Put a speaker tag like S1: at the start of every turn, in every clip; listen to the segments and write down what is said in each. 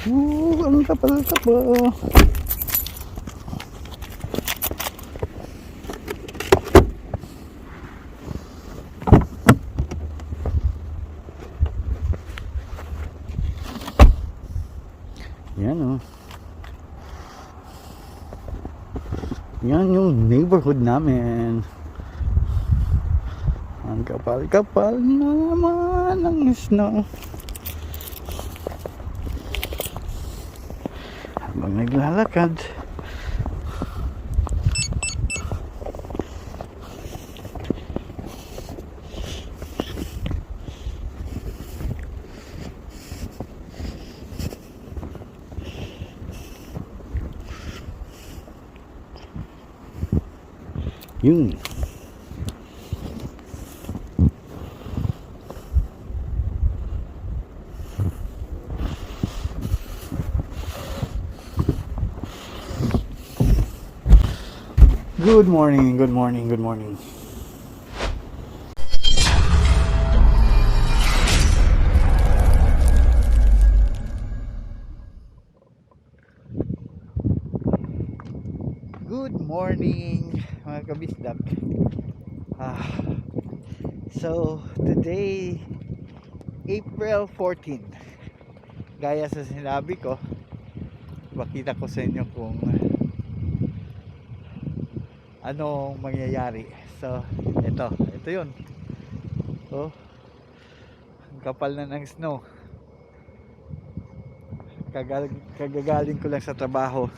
S1: Ang kapal-kapal. Yan o. Yan yung neighborhood namin. Ang kapal-kapal na naman ng snow. Habang naglalakad, yun. Good morning, good morning, good morning. Good morning, mga kabisdak. So, today, April 14. Gaya sa sinabi ko, pakita ko sa inyo kung anong mangyayari. So, ito yun. Oh, ang kapal na ng snow. Kagagaling ko lang sa trabaho.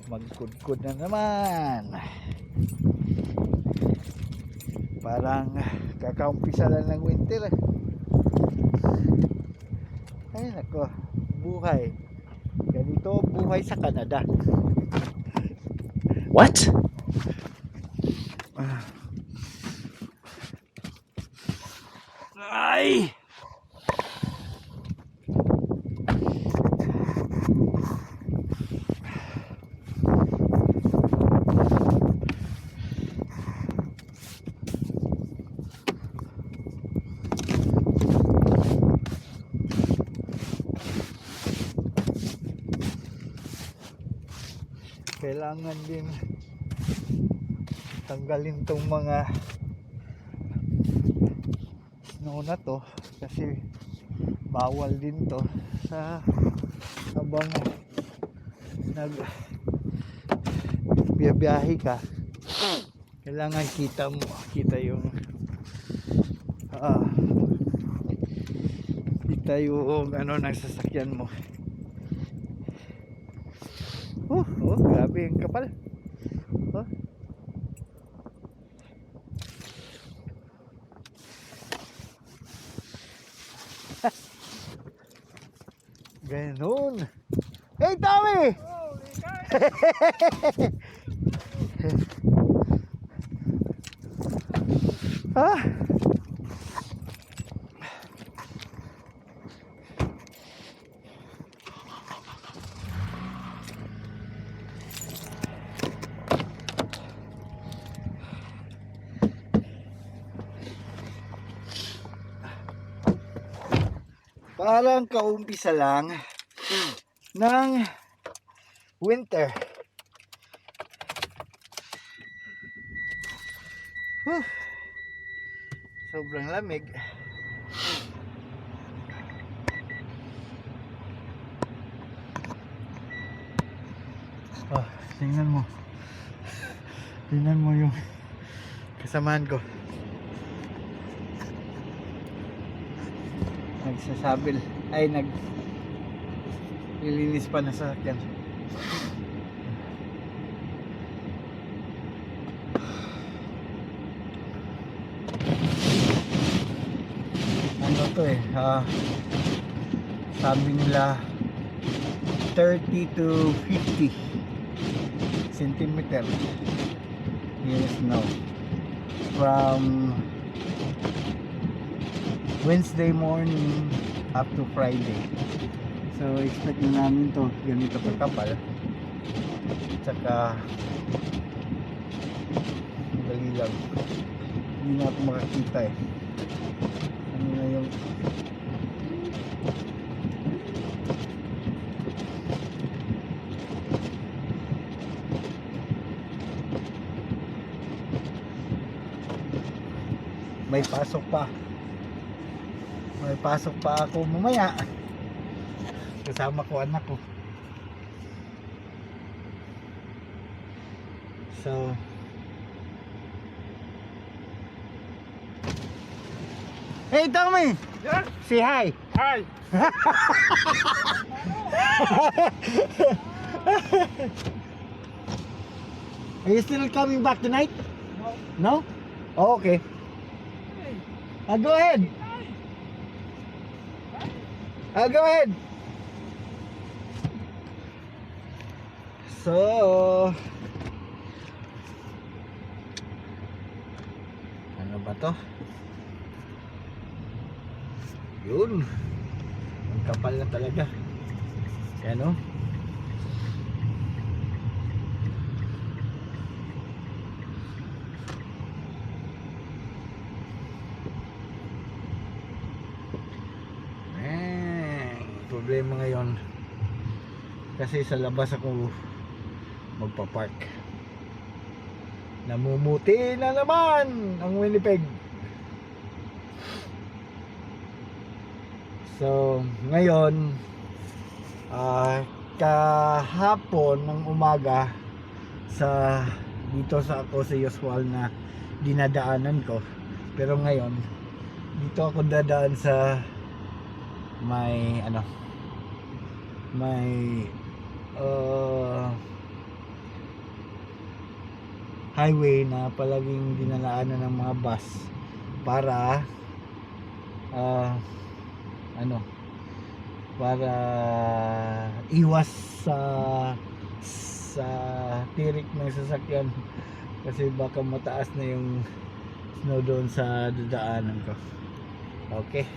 S1: Magkudkod na naman. Parang kakaumpisa lang ng winter. Ay nako, buhay. Ganito buhay sa Canada.
S2: What?
S1: Ay! Kailangan din tanggalin tong mga snow na to kasi bawal din to sa habang nagbiyahe ka. Kailangan kita yung ano ng sasakyan mo. Grabe ang kapal. Ganun. Hey Tommy! Parang kaumpisa lang ng winter. Sobrang lamig. Tingnan mo. Tingnan mo yung kasamahan ko. Nagsasabil ay nililinis pa na sasakyan. Ano to sabi nila 30 to 50 centimeter yung snow from Wednesday morning up to Friday. So expect na namin to ganito kakapal. Tsaka dali lang, hindi na ako makakita ano na yung may pasok pa. May pasok pa ako mamaya. Kasama ko anak ko. So, hey Tommy!
S2: Yeah?
S1: Say hi!
S2: Hi!
S1: Are you still coming back tonight?
S2: No.
S1: No? Oh, okay. Go ahead. Go ahead. So, ano ba to? Yun. Ang kapal na talaga. Ano? Problema ngayon kasi sa labas ako magpa-park. Namumuti na naman ang Winnipeg. So ngayon kahapon ng umaga sa dito sa ako sa usual na dinadaanan ko, pero ngayon dito ako dadaan sa may highway na palaging dinalaanan ng mga bus para para iwas sa tirik ng sasakyan kasi baka mataas na yung snow doon sa dadaanan ko. Okay.